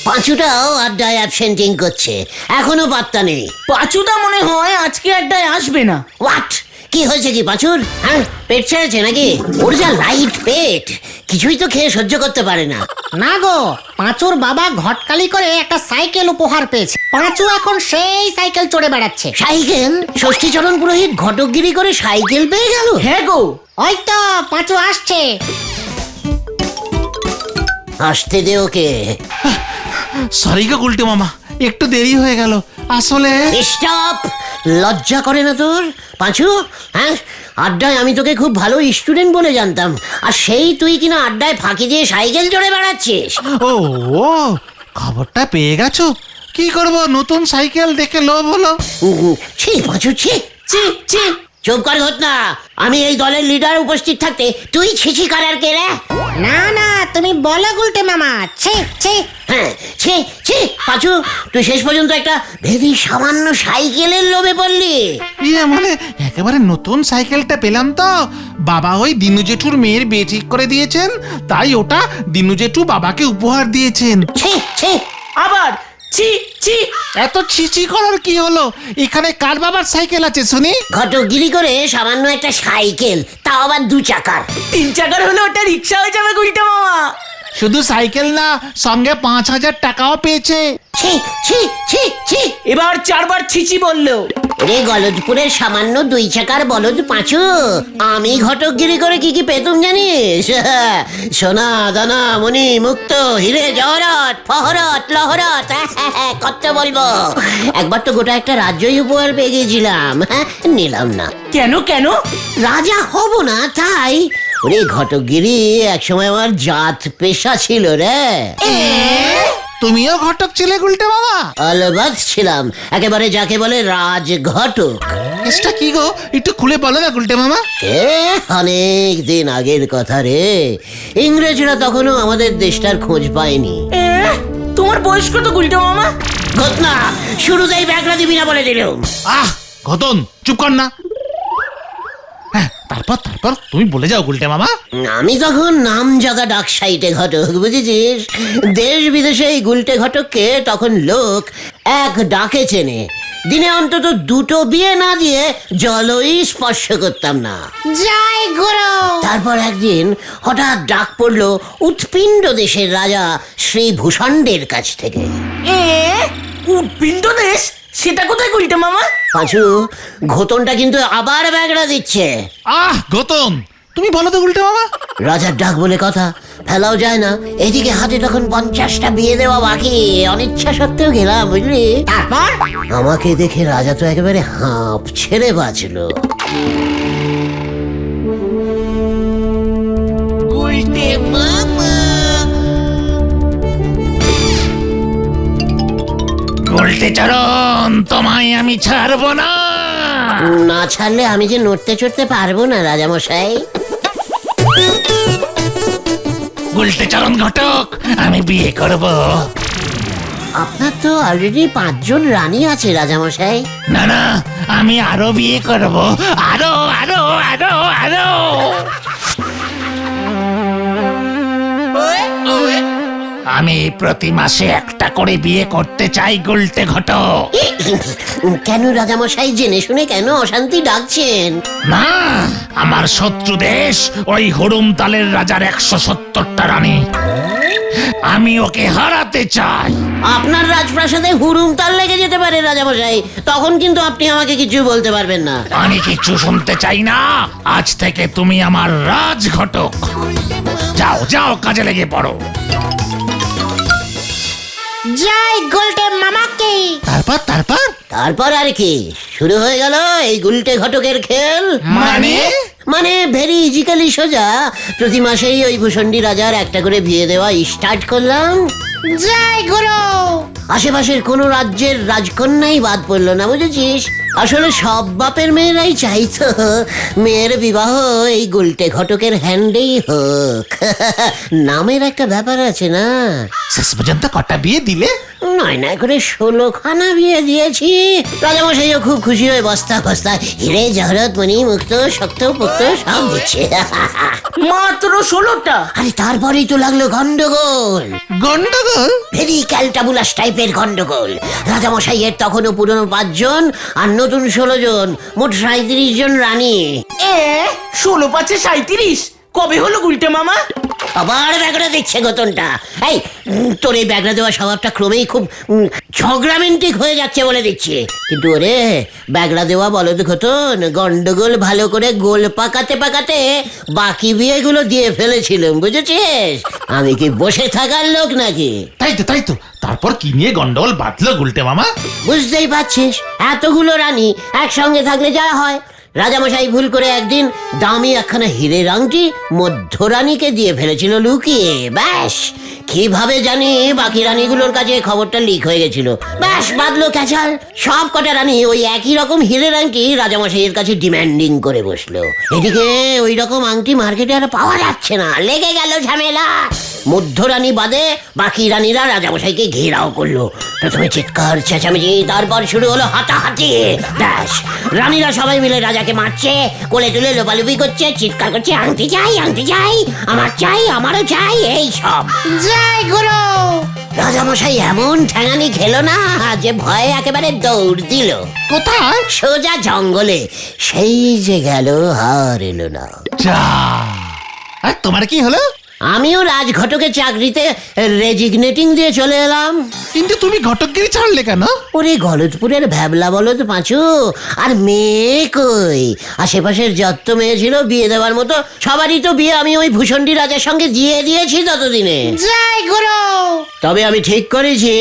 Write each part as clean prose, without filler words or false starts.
পাঁচুটাও আড্ডায় অ্যাবসেন্টিং করছে, এখনো পাত্তা নেই। পাঁচুদা মনে হয় আজকে আড্ডায় আসবে না। হোয়াট? কি হয়েছে কি পাঁচুর? হ্যাঁ, পেট ছেড়েছে নাকি? ওর যা লাইট পেট, কিছুই তো খেয়ে সহ্য করতে পারে না। না গো, পাঁচুর বাবা ঘটকালি করে একটা সাইকেল উপহার পেয়েছে। পাঁচু এখন সেই সাইকেল চড়ে বেড়াচ্ছে। সাইকেল? ষষ্ঠীচরণ পুরোহিত ঘটকগিরি করে সাইকেল পেয়ে গেল? হ্যাঁ গো, ওই তো পাঁচু আসছে। আসতে দে ওকে। সরি গো গুলটে মামা, একটু দেরি হয়ে গেল আসলে। স্টপ! লজ্জা করে না তোর পাঁচু? হ্যাঁ, আড্ডায় আমি তোকে খুব ভালো স্টুডেন্ট বলে জানতাম, আর সেই তুই কিনা আড্ডায় ফাঁকি দিয়ে সাইকেল চড়ে বেড়াচ্ছিস। ও ও, খবরটা পেয়ে গেছো? কি করব, নতুন সাইকেল দেখে লোভ হলো। ছি পাঁচু, ছি চি চি। চুপ কর ঘটনা। আমি এই দলের লিডার উপস্থিত থাকতে তুই ছিছি করার কে রে? না না, তুমি বলো গুলটে মামা। ছি ছি। হ্যাঁ, ছি ছি পাঁচু, তুই শেষ পর্যন্ত একটা ভেরি সামান্য সাইকেলের লোভে পড়লি। ইয়ে মানে একেবারে নতুন সাইকেলটা পেলাম তো, বাবা ওই দিনু জেঠুর মেয়ের বিয়ে ঠিক করে দিয়েছেন, তাই ওটা দিনু জেঠু বাবাকে উপহার দিয়েছেন। ছি ছি। আবার চি চি। এত ছিচি করার কি হলো? এখানে কার বাবার সাইকেল আছে শুনি? ঘটকগিরি করে সামান্য একটা সাইকেল, তাও আবার 2 চাকার। 3 চাকার হলে ওটা রিক্সা হয়ে যাবে গুলটে মামা। শুধু সাইকেল না, সঙ্গে 5,000 টাকাও পেয়েছে। ছি ছি ছি ছি। এবার 4 বার ছিচি বললো। রে গলদপুরের সামান্য 2 চাকার বলদ পাঁচু, আমি ঘটকগিরি করে কি কি পেতুম জানিস? সোনা দানা মণি মুক্ত হিরে জহরত ফহরত লহরত, কত বলবো। একবার তো গোটা একটা রাজ্যই উপহার পেয়ে গেছিলাম, নিলাম না। কেন কেন? রাজা হব না তাই। ওরে ঘটকগিরি একসময় আমার জাত পেশা ছিল রে। তুমিও ঘটক ছিলে গুলটে বাবা? অলবাদ ছিলাম, একেবারে যাকে বলে রাজঘটক। কেসটা কি গো, একটু খুলে বলো না গুলটে মামা। অনেক দিন আগের কথা রে। ইংরেজরা তখনও আমাদের দেশটার খোঁজ পায়নি। তোমার বয়স কত গুলটে মামা? ঘটনা শুরুতেই ব্যাগরা দিবি না বলে দিলাম। ঘটন চুপ কর না। হ্যাঁ, তারপর তারপর তুমি বলে যাও গুলটে মামা। আমি তখন নামজাদা ডাক সাইটে ঘটক, বুঝেছিস? দেশ বিদেশে এই গুলটে ঘটককে তখন লোক এক ডাকে চেনে। দিনে অন্তত 2টো বিয়ে না দিয়ে জলই স্পর্শ করতাম না। জয় গুরু। তারপর একদিন হঠাৎ ডাক পড়লো উৎপিণ্ড দেশের রাজা শ্রী ভূষণ্ডের কাছ থেকে। উৎপিণ্ড দেশ? সেটা কোথায় গুলটে মামা? পাঁচু, ঘোতনটা কিন্তু আবার ব্যাগড়া দিচ্ছে। গৌতম তুমি বলো তো গুলটে মামা। রাজার ডাক বলে কথা, ফেলাও যায় না। এদিকে হাতে তখন 50টা বিয়ে দেওয়া বাকি, অনিচ্ছা সত্ত্বেও গেলাম, বুঝলি? তারপর আমাকে দেখে রাজা তো একেবারে হাঁপ ছেড়ে বাঁচলো। গুলটে চরণ, তোমায় আমি ছাড়বো না। না ছাড়লে আমি যে নড়তে চড়তে পারবো না রাজামশাই। গুলটে চরণ ঘটক, আমি বিয়ে করব। আপনার তো অলরেডি 5 জন রানী আছে রাজামশাই। না না, আমি আরো বিয়ে করব, আরো আরো আরো আরো। আমি প্রতি মাসে একটা করে বিয়ে করতে চাই গুলটে ঘটক। কেন রাজামশাই, জেনে শুনে কেন অশান্তি ডাকছেন? না, আমার শত্রু দেশ ওই হুড়ুমতালের রাজার 170টা রানী, আমি ওকে হারাতে চাই। আপনার রাজপ্রাসাদে হুড়ুমতাল লেগে যেতে পারে রাজামশাই, তখন কিন্তু আপনি আমাকে কিছু বলতে পারবেন না। আমি কিছু শুনতে চাই না, আজ থেকে তুমি আমার রাজঘটক। যাও যাও, কাজে লেগে পড়ো। জয় গুলটে মামাকে। তারপর তারপর তারপর আর কি, শুরু হয়ে গেল এই গুলটে ঘটকের খেল। মানে ভেরি ইজিক্যালি সোজা, প্রতি মাসেই ওই ভূষণ্ডী রাজার একটা করে বিয়ে দেওয়া স্টার্ট করলাম। জয় গুরু। আশেপাশের কোনো রাজ্যের রাজকন্যাই বাদ পড়লো না, বুঝেছিস? আসলে সব বাপের মেয়েরাই চাইতো মেয়ের বিবাহ এই গুলটে ঘটকের হ্যান্ডেই হোক। নামের একটা ব্যাপার আছে না। শেষ পর্যন্ত কটা বিয়ে দিলে? 9 করে 16খানা বিয়ে দিয়েছি। রাজামশাইও খুব খুশি হয়ে বস্তা বস্তা হিরে জহরত মণি মুক্ত শক্ত পুক্ত সব দিচ্ছে। মাত্র 16টা? আরে তারপরেই তো লাগলো গন্ডগোল। গন্ডগোল? ভেরি ক্যালটাবুলাস টাইপের গন্ডগোল। রাজামশাইয়ের তখনও পুরনো 5 জন আর নতুন 16 জন, মোট 37 জন রানী। 16×5 = 37। কবে হলো গুলটে মামা? আবার ব্যাগড়া দিচ্ছে গতনটা। এই তোর এই ব্যাগড়া দেওয়া স্বভাবটা ক্রমেই খুব ঝগড়ামেন্টিক হয়ে যাচ্ছে বলে দিচ্ছি। কিন্তু ওরে ব্যাগড়া দেওয়া বলদ ঘটন, গন্ডগোল ভালো করে গোল পাকাতে পাকাতে বাকি বিয়েগুলো দিয়ে ফেলেছিলাম, বুঝেছিস? আমি কি বসে থাকার লোক নাকি? তাই তো তারপর কি নিয়ে গন্ডগোল বাঁধলো গুলটে মামা? বুঝতেই পারছিস, এতগুলো রানী একসঙ্গে থাকলে যা হয়। রাজামশাই ভুল করে একদিন দামি একখানা হীরের আংটি মধ্যরানীকে দিয়ে ফেলেছিল লুকিয়ে। ব্যাস কিভাবে জানি বাকি রানীগুলোর কাছে খবরটা লিক হয়ে গেছিল। ব্যাস বাদলো ক্যাচাল। সব কটা রানী ওই একই রকম হীরের আংটি রাজামশাইয়ের কাছে ডিমান্ডিং করে বসলো। এদিকে ওই রকম আংটি মার্কেটে আর পাওয়া যাচ্ছে না। লেগে গেল ঝামেলা। মধ্যরানী বাদে বাকি রানীরা রাজামশাইকে ঘেরাও করলো। প্রথমে চিৎকার চেঁচামেচি, তারপর শুরু হলো হাতাহাতি। ব্যাস রানীরা সবাই মিলে রাজাকে মারছে, কোলে তুলে লোপালুপি করছে, চিৎকার করছে, আংটি চাই, আংটি চাই, আমার চাই, আমারও চাই, এই সব। জয় গুরু। রাজামশাই এমন ঠ্যাঙানি খেলো না যে ভয়ে একেবারে দৌড় দিল। কোথায়? সোজা জঙ্গলে। সেই যে গেল আর এলো না। যা, আর তোমার কি হলো? আমিও রাজঘটকের চাকরিতে রেজিগনেটিং দিয়ে চলে এলাম। কিন্তু তুমি ঘটকগিরি ছাড়লে কেন? ওরে গলতপুরের ভ্যাবলা বলদ পাঁচু, আর মেয়ে কই? আশেপাশের যত মেয়ে ছিল বিয়ে দেওয়ার মতো সবারই তো বিয়ে আমি ওই ভূষণ্ডী রাজার সঙ্গে দিয়ে দিয়েছি ততদিনে। জয় গুরু। তবে আমি ঠিক করেছি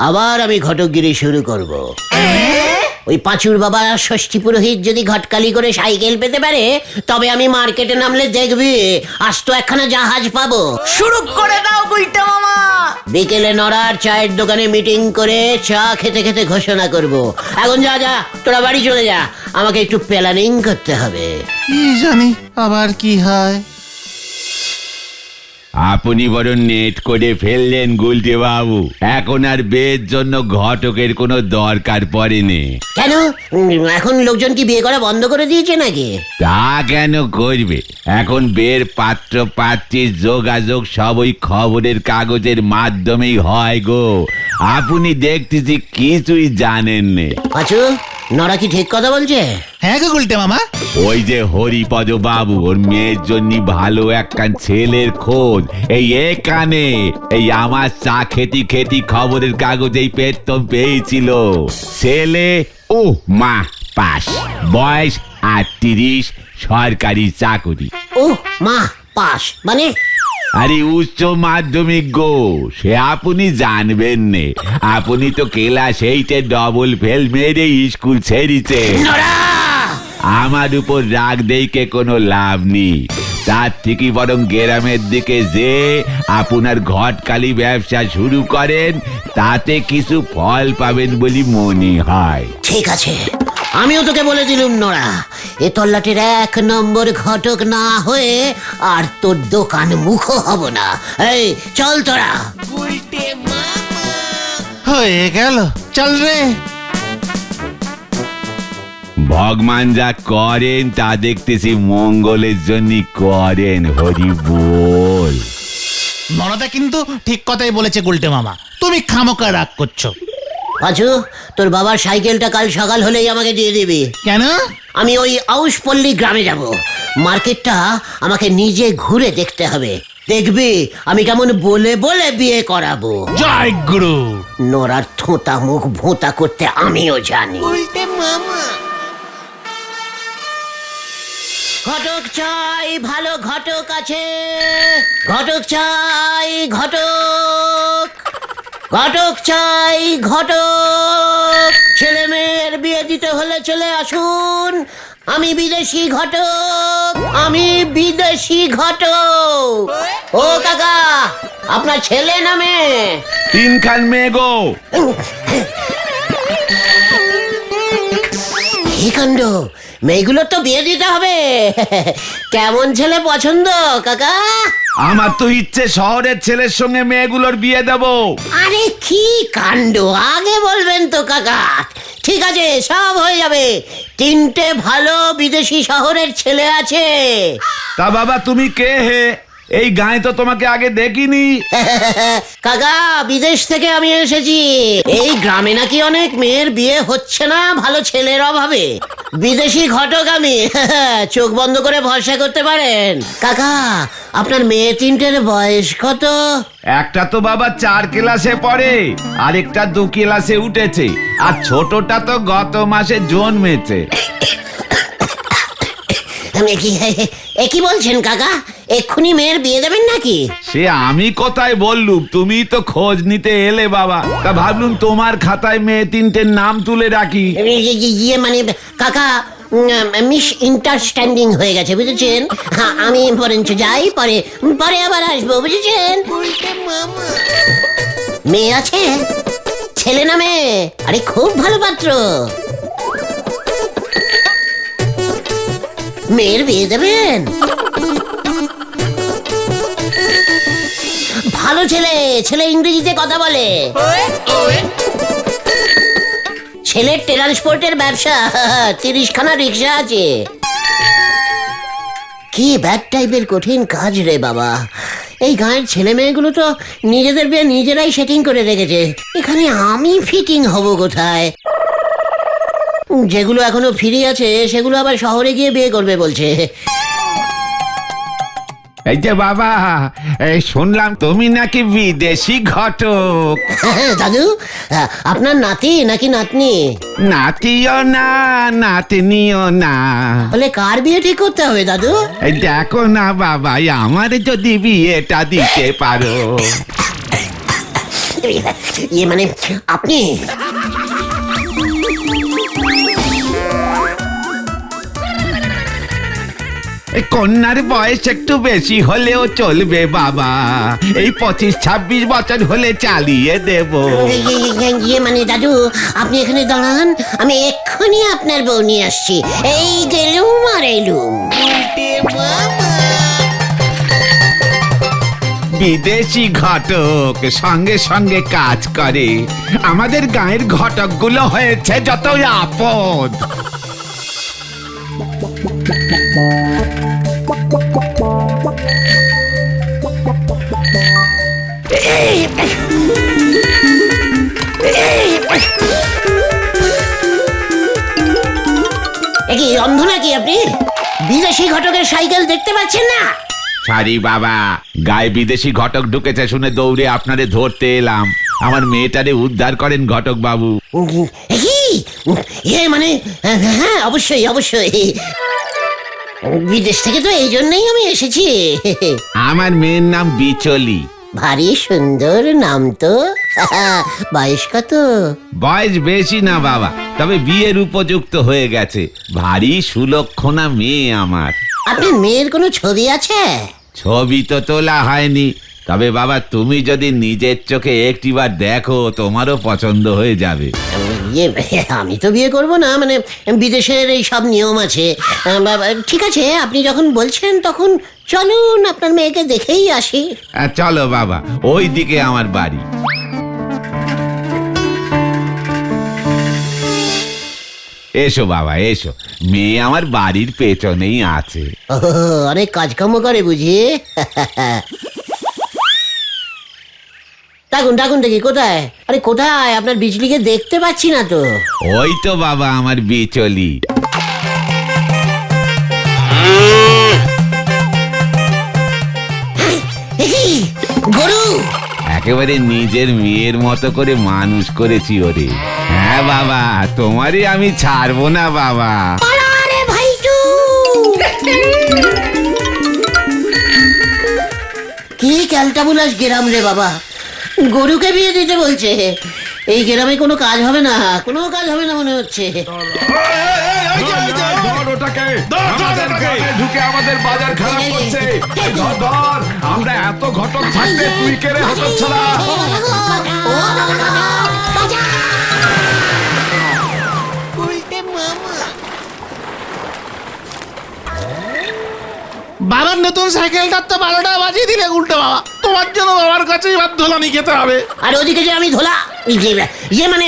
আবার আমি ঘটকগিরি শুরু করব। ওই পাঁচুর বাবা ষষ্ঠী পুরোহিত যদি ঘটকালি করে সাইকেল পেতে পারে তবে আমি মার্কেটে নামলে দেখবি আজ তো একখানা জাহাজ পাবো। শুরু করে দাও গুলটে মামা। বিকেলে নড়ার চায়ের দোকানে মিটিং করে চা খেতে খেতে ঘোষণা করব। এখন যা তোরা বাড়ি চলে যা, আমাকে একটু প্ল্যানিং করতে হবে। কি জানি আবার কি হয়। আপনি বড় নেট করে ফেললেন গুলটে বাবু। এখন আর বিয়ের জন্য ঘটকের কোনো দরকার পড়েনি। কেন এখন লোকজন কি বিয়ে করা বন্ধ করে দিয়েছে নাকি? তা কেন করবে? এখন বিয়ের পাত্র পাত্রীর যোগাযোগ সব ওই খবরের কাগজের মাধ্যমেই হয় গো। আপনি দেখতেছি কিছুই জানেন নে। পাঁচু নড়া কি ঠিক কথা বলছে? হ্যাঁ গো গুলটে মামা। ওই যে হরিপদ বাবু ওর মেয়ের জন্য ভালো একখান ছেলের খোঁজ এই এখানে এই আমার চা খেতি খেতি খবরের কাগজেই পেতম পেয়েছিল। ছেলে ও মা পাস, বয়স 38, সরকারি চাকরি। ও মা পাস মানে? আরে উচ্চ মাধ্যমিক গো, সে আপনি জানবেন নে। আপনি তো ক্লাস 8-এ ডবল ফেল মেরে স্কুল ছেড়েছে। আমার উপর রাগ দেইকে কোনো লাভ নেই। তার থেকে বরং গ্রামের দিকে যে আপনার ঘটকালি ব্যবসা শুরু করেন, তাতে কিছু ফল পাবেন বলে মনে হয়। ঠিক আছে, আমিও তোকে বলে দিলুম নোরা, এ তল্লাটের 1 নম্বর ঘটক না হয়ে আর তোর দোকান মুখো হব না। এই চল তোরা। হয়ে গেল, চল রে। ভগবান যা করেন তা দেখতেছি মঙ্গলের জন্য করেন। হরি বল। নরদা কিন্তু ঠিক কথাই বলেছে গুলটে মামা, তুমি খামোকা রাগ করছো। পাঁচু তোর বাবার সাইকেলটা কাল সকাল হলেই আমাকে দিয়ে দিবি। কেন? আমি ওই আউশপল্লী গ্রামে যাব। মার্কেটটা আমাকে নিজে ঘুরে দেখতে হবে। দেখবি আমি কেমন বলে বলে বিয়ে করাবো। জয় গুরু। নোরার থোঁতা মুখ ভোঁতা করতে আমিও জানি। ঘটক চাই, ভালো ঘটক আছে। ঘটক চাই, ঘটক। ঘটক চাই, ঘটক। ছেলে মেয়ের বিয়ে দিতে হলে চলে আসুন। আমি বিদেশি ঘটক, আমি বিদেশি ঘটক। ও কাকা, আপনার ছেলে না মেয়ে? 3 খান মেয়ে গো। কি কাণ্ড, মেয়েগুলো তো বিয়ে দিতে হবে। কেমন ছেলে পছন্দ কাকা? আমার তো ইচ্ছে শহরের ছেলের সঙ্গে মেয়েগুলোর বিয়ে দেব। আরে কি কাণ্ড, আগে বলবেন তো কাকা। ঠিক আছে, সব হয়ে যাবে। 3টে ভালো বিদেশি শহরের ছেলে আছে। তা বাবা তুমি কে হে? এই গায়ে তো তোমাকে আগে দেখিনি। কাকা বিদেশ থেকে আমি এসেছি। এই গ্রামে নাকি অনেক মেয়ের বিয়ে হচ্ছে না ভালো ছেলের অভাবে। বিদেশি ঘটক আমি। চোখ বন্ধ করে ভরসা করতে পারেন। কাকা আপনার মেয়ে তিনটের বয়স কত? একটা তো বাবা 4 ক্লাসে পড়ে, আরেকটা 2 ক্লাসে উঠেছে, আর ছোটটা তো গত মাসে জন্মেছে। কি বলছেন কাকা? এক্ষুনি মেয়ের বিয়ে দেবেন নাকি? সে আমি কোথায় বললুম, তুমি তো খোঁজ নিতে এলে বাবা, তা ভাবলুম তোমার খাতায় মেয়ে তিনটের নাম তুলে রাখি। ইয়ে মানে কাকা মিস ইন্টারস্ট্যান্ডিং হয়ে গেছে বুঝেছেন। হ্যাঁ আমি বরঞ্চ যাই, পরে পরে আবার আসবো বুঝেছেন। মেয়ে আছে? ছেলে না মেয়ে? আরে খুব ভালো পাত্র। মেয়ের বিয়ে দেবেন? ভালো ছেলে, ছেলে ইংরেজিতে কথা বলে। ছেলের ট্রান্সপোর্টের ব্যবসা, 30খানা রিক্সা আছে। কি ব্যাড টাইপের কঠিন কাজ রে বাবা। এই গাঁয়ের ছেলে মেয়েগুলো তো নিজেদের বিয়ে নিজেরাই সেটিং করে রেখেছে। এখানে আমি ফিটিং হব কোথায়? যেগুলো এখনো ফ্রি আছে সেগুলো আবার শহরে গিয়ে বিয়ে করবে বলছে। এই যে বাবা, এই শুনলাম তুমি নাকি বিদেশি ঘটক। দাদু আপনার নাতি নাকি নাতনি? নাতিও না নাতনিও না। বলে কার বিয়ে ঠিক করতে হবে দাদু? এই দেখো না বাবা, আমার যদি বিয়েটা দিতে পারো। ইয়ে মানে আপনি? এই কন্যার বয়স একটু বেশি হলেও চলবে বাবা, এই 25-26 বছর হলে চালিয়ে দেব। ইয়ে মানে দাদু আপনি এখানে দাঁড়ান, আমি এক্ষুনি আপনার বউ নিয়ে আসছি। এই গেলুম আর এলুম। বিদেশি ঘটক সঙ্গে সঙ্গে কাজ করে, আমাদের গায়ের ঘটকগুলো হয়েছে যত আপদ। কি অন্ধ নাকি আপনি? বিদেশি ঘটকের সাইকেল দেখতে পাচ্ছেন না? সারি বাবা, গায়ে বিদেশি ঘটক ঢুকেছে শুনে দৌড়ে আপনারে ধরতে এলাম। আমার মেয়েটারে উদ্ধার করেন ঘটক বাবু। কি ইয়ে মানে হ্যাঁ অবশ্যই অবশ্যই। বিদেশ থেকে তো এই জন্যই আমি এসেছি। আমার মেয়ের নাম বিচলি। ভারী সুন্দর নাম তো। বয়স কত? বয়স বেশি না বাবা, তবে বিয়ের উপযুক্ত হয়ে গেছে। ভারী সুলক্ষণা মেয়ে আমার। আপনার মেয়ের কোনো ছবি আছে? ছবি তো তোলা হয়নি, তবে বাবা তুমি যদি নিজের চোখে একটিবার দেখো তোমারও পছন্দ হয়ে যাবে। ইয়ে আমি তো বিয়ে করব না, মানে বিদেশের এই সব নিয়ম আছে। ঠিক আছে আপনি যখন বলছেন তখন চলুন আপনার মেয়েকে দেখেই আসি। চলো বাবা, ওই দিকে আমার বাড়ি। এসো বাবা এসো, মেয়ে আমার বাড়ির পেছনেই আছে। ও অনেক কাজকর্ম করে বুঝি। ডাকুন ডাকুন দেখি কোথায়? আরে কোথায় আপনার বিজলিকে দেখতে পাচ্ছি না তো। ওই তো বাবা আমার বিচলি। গরু একেবারে নিজের মেয়ের মতো করে মানুষ করেছি ওরে। হ্যাঁ বাবা, তোমারই আমি ছাড়বো না বাবা। আরে ভাইটু কি ক্যালটাবুলাস গ্রাম রে বাবা, গরুকে বিয়ে দিতে বলছে। এই গ্রামে কোনো কাজ হবে না, কোনো কাজ হবে না মনে হচ্ছে। ঢুকে আমাদের বাজার খারাপ করছে। আমরা এত ঘটক থাকতে তুই কেড়ে হতচ্ছাড়া। বাবার নতুন সাইকেলটার তো 12টা বাজিয়ে দিলে উল্টো বাবা, তোমার জন্য বাবার কাছে এবার ধোলানি খেতে হবে। আর ওদিকে যে আমি ধোলা মানে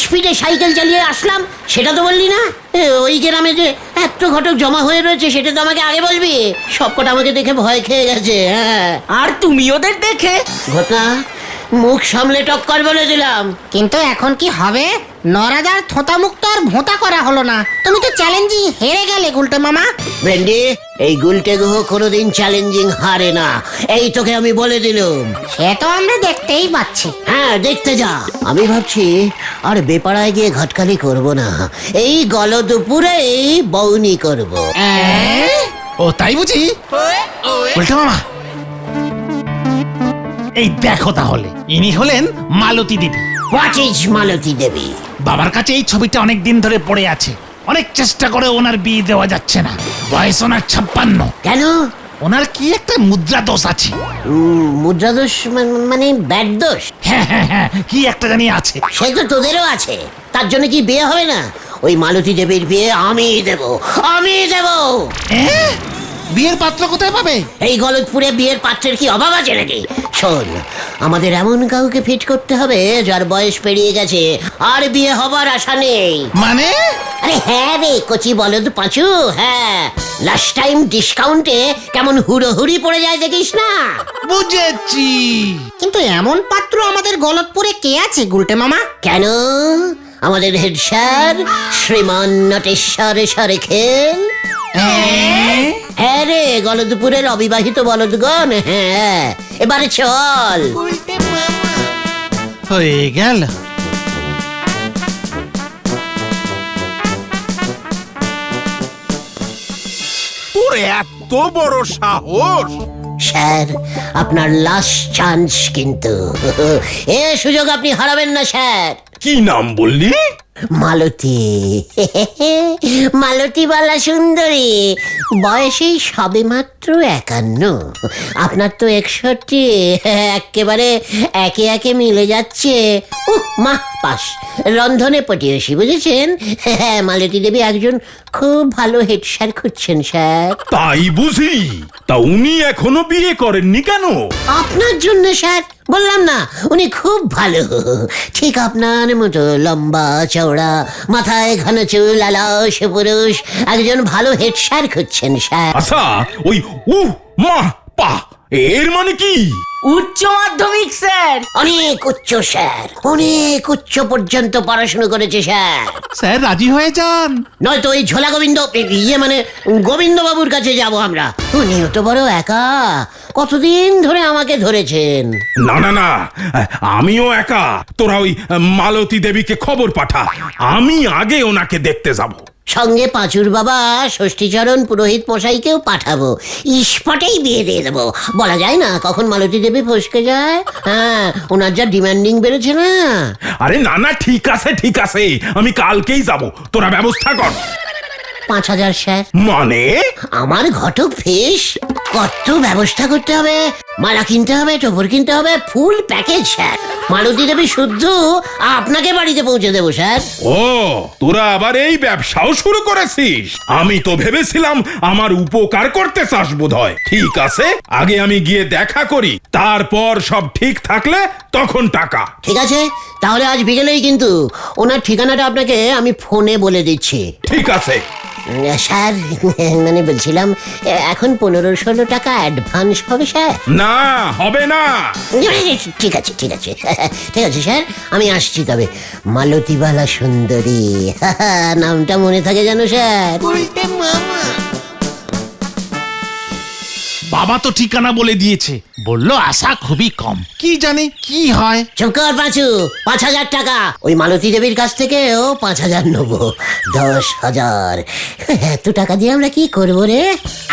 স্পিডে সাইকেল চালিয়ে আসলাম সেটা তো বললি না? ওই গ্রামে যে এত ঘটক জমা হয়ে রয়েছে সেটা তো আমাকে আগে বলবি। সবকটা আমাকে দেখে ভয় খেয়ে গেছে। হ্যাঁ, আর তুমি ওদের দেখে ঘটনা মুখ সামলে টক্কর বলে দিলাম। কিন্তু এখন কি হবে? নরাজার থোতা মুক্ত আর ভোঁতা করা হলো না। তুমি তো চ্যালেঞ্জিং হেরে গেলে গুলটে মামা। ব্রেন্ডি, এই গুলটে গুহ কোনোদিন চ্যালেঞ্জিং হারে না, এই তোকে আমি বলে দিলুম। সে তো আমরা দেখতেই পাচ্ছি। হ্যাঁ, দেখতে যা। আমি ভাবছি আর বেপাড়ায় গিয়ে ঘটকালি করব না, এই গল দুপুরে বউনি করব। ও তাই বুঝি? উল্টো মামা, এই দেখো তাহলে, ইনি হলেন মালতী দেবী। হোয়াট ইজ মালতী দেবী? বাবার কাছে এই ছবিটা অনেক দিন ধরে পড়ে আছে। অনেক চেষ্টা করে ওনার বিয়ে দেওয়া যাচ্ছে না। বয়স ওনার 56। কেন? ওনার কি একটা মুদ্রা দোষ আছে। মুদ্রা দোষ মানে ব্যাড দোষ? হ্যাঁ হ্যাঁ হ্যাঁ, কি একটা জানি আছে। সে তো তোদেরও আছে, তার জন্য কি বিয়ে হবে না? ওই মালতী দেবীর বিয়ে আমি দেব, আমি দেব। বিয়ের পাত্র কোথায় পাবে? এই গলতপুরে বিয়ের পাত্রের কি অভাব আছে নাকি? শোন, আমাদের এমন কাউকে ফিট করতে হবে যার বয়স পেরিয়ে গেছে আর বিয়ে হবার আশা নেই। মানে? আরে হ্যাঁ রে কচি বলদ পাঁচু, হ্যাঁ, লাস্ট টাইম ডিসকাউন্টে কেমন হুড়োহুড়ি পড়ে যায় দেখিস না? বুঝেছি। কিন্তু এমন পাত্র আমাদের গলতপুরে কে আছে গুলটে মামা? কেন? আমাদের হেড স্যার শ্রীমান নটেশ্বর সরেখেল। হ্যাঁ রে, গলদপুরের অবিবাহিত বলদগণ, হ্যাঁ, এবারে চল। হয়ে গেল। তোর এত বড় সাহস! স্যার, আপনার লাস্ট চান্স কিন্তু। এ সুযোগ আপনি হারাবেন না স্যার। কি নাম বললি? মালতী, মালতী বালা সুন্দরী, বয়সেই সবে মাত্র 51। আপনার তো 61। একেবারে একে একে মিলে যাচ্ছে। মা পাস, রন্ধনে পটিয়েছি, বুঝেছেন? মালতী দেবী একজন খুব ভালো হেড স্যার খুঁজছেন স্যার। তাই বুঝি? তা উনি এখনো বিয়ে করেননি কেন? আপনার জন্য স্যার, বললাম না উনি খুব ভালো, ঠিক আপনার মতো লম্বা চওড়া, মাথায় ঘন চুল, আলস পুরুষ একজন ভালো হেড স্যার খুঁজছেন স্যার। আচ্ছা, ওই মা পা এর মানে কি? উচ্চ মাধ্যমিক স্যার। অনেক উচ্চ স্যার, অনেক উচ্চ পর্যন্ত পড়াশোনা করেছে স্যার। স্যার রাজি হয়ে যান, নয়তো ওই ঝোলা গোবিন্দ, মানে গোবিন্দ বাবুর কাছে যাব আমরা। উনিও তো বড় একা, কতদিন ধরে আমাকে ধরেছেন। না না না, আমিও একা। তোরা ওই মালতী দেবীকে খবর পাঠা, আমি আগে ওনাকে দেখতে যাব। সঙ্গে পাঁচুর বাবা ষষ্ঠীচরণ পুরোহিত মশাইকেও পাঠাবো, স্পটেই বিয়ে দিয়ে দেবো। বলা যায় না কখন মালতী দেবী ফসকে যায়। হ্যাঁ, ওনার যা ডিমান্ডিং বেড়েছে না। আরে না না, ঠিক আছে ঠিক আছে, আমি কালকেই যাব। তোরা ব্যবস্থা কর। 5000 স্যার। মানে? আমার ঘটক ফিস, কত ব্যবস্থা করতে হবে। মালা কিনতে হবে, টোপর কিনতে হবে, ফুল প্যাকেজ স্যার। মালতী দেবী শুদ্ধ আপনাকে বাড়িতে পৌঁছে দেবো স্যার। ও, তোরা আবার এই ব্যবসাও শুরু করেছিস? আমি তো ভেবেছিলাম আমার উপকার করতে চাস বোধহয়। ঠিক আছে, আগে আমি গিয়ে দেখা করি, তারপর সব ঠিক থাকলে তখন টাকা। ঠিক আছে, তাহলে আজ বিকেলেই কিন্তু ওনার ঠিকানাটা আপনাকে আমি ফোনে বলে দিচ্ছি। ঠিক আছে স্যার, মানে বলছিলাম এখন 1500 টাকা অ্যাডভান্স হবে স্যার? না, হবে না। ঠিক আছে ঠিক আছে ঠিক আছে স্যার, আমি আসছি তবে। মালতীবালা সুন্দরী, নামটা মনে থাকে জানো স্যার? বাবা তো ঠিকানা বলে দিয়েছে, বললো আশা খুবই কম, কি জানি কি হয়। চুপ কর পাঁচু, 5000 টাকা। ওই মালতী দেবীর কাছ থেকেও 5000 নেবো, 10,000। এত টাকা দিয়ে আমরা কি করবো রে?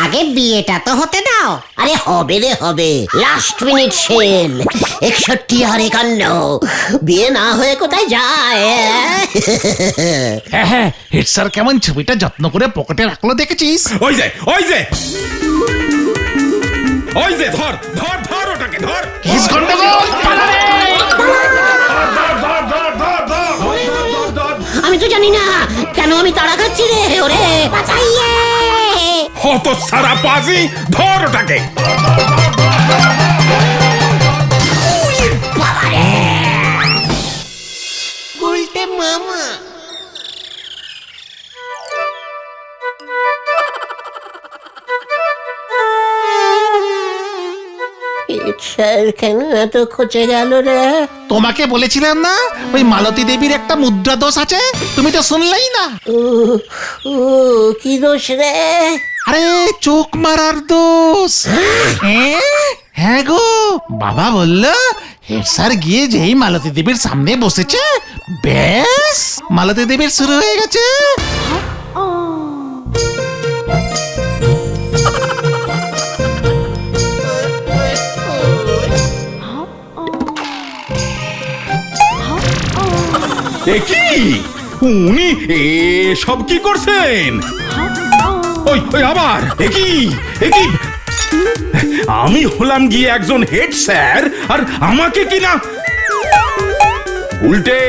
আগে বিয়েটা তো হতে দাও। আরে হবে রে হবে, লাস্ট মিনিট সেল। 61 আর 51, বিয়ে না হয়ে কোথায় যায়? হ্যাঁ হ্যাঁ, হেড স্যার কেমন ছবিটা যত্ন করে পকেটে রাখলো দেখেছিস? ওই যে ওই যে ওই যে, ধর ধর ধর ওটাকে ধর। কেস গন্ডগোল, পালারে! আমি তো জানি না কেন আমি তাড়া খাচ্ছি রে। ওরে বাঁচাইয়ে! হতচ্ছাড়া পাজি, ধর ওটাকে। স্যার কেন এত খচে গেল রে? তোমাকে বলেছিলাম না ওই মালতী দেবীর একটা মুদ্রা দোষ আছে, তুমি তো শুনলেই না। ও ও কি দোষ রে? আরে চোখ মারার দোষ। হ্যাঁ গো, বাবা বলল হেড স্যার গিয়ে যেই মালতী দেবীর সামনে বসেছে, ব্যাস মালতী দেবীর শুরু হয়ে গেছে। কি উনি এসব কি করছেন? ওই ওই আবার একই, আমি হলাম গিয়ে একজন হেড স্যার, আর আমাকে কি না উল্টে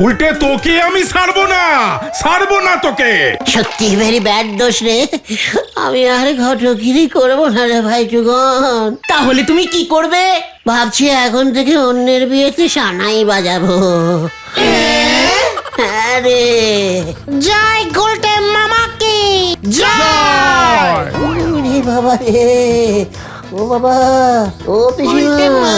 উল্টে তোকে আমি ছাড়বো না তোকে। সত্যি ভেরি ব্যাড দোষ রে। আমি আর ঘটগিরি করবো না রে ভাই যুগন। তাহলে তুমি কি করবে? ভাবছি এখন থেকে অন্যের বিয়েতে সানাই বাজাবো। হ্যাঁ রে। জয় গোলটে মামা কি জয়। ওরে বাবা রে, ও বাবা, ও পিসিমা,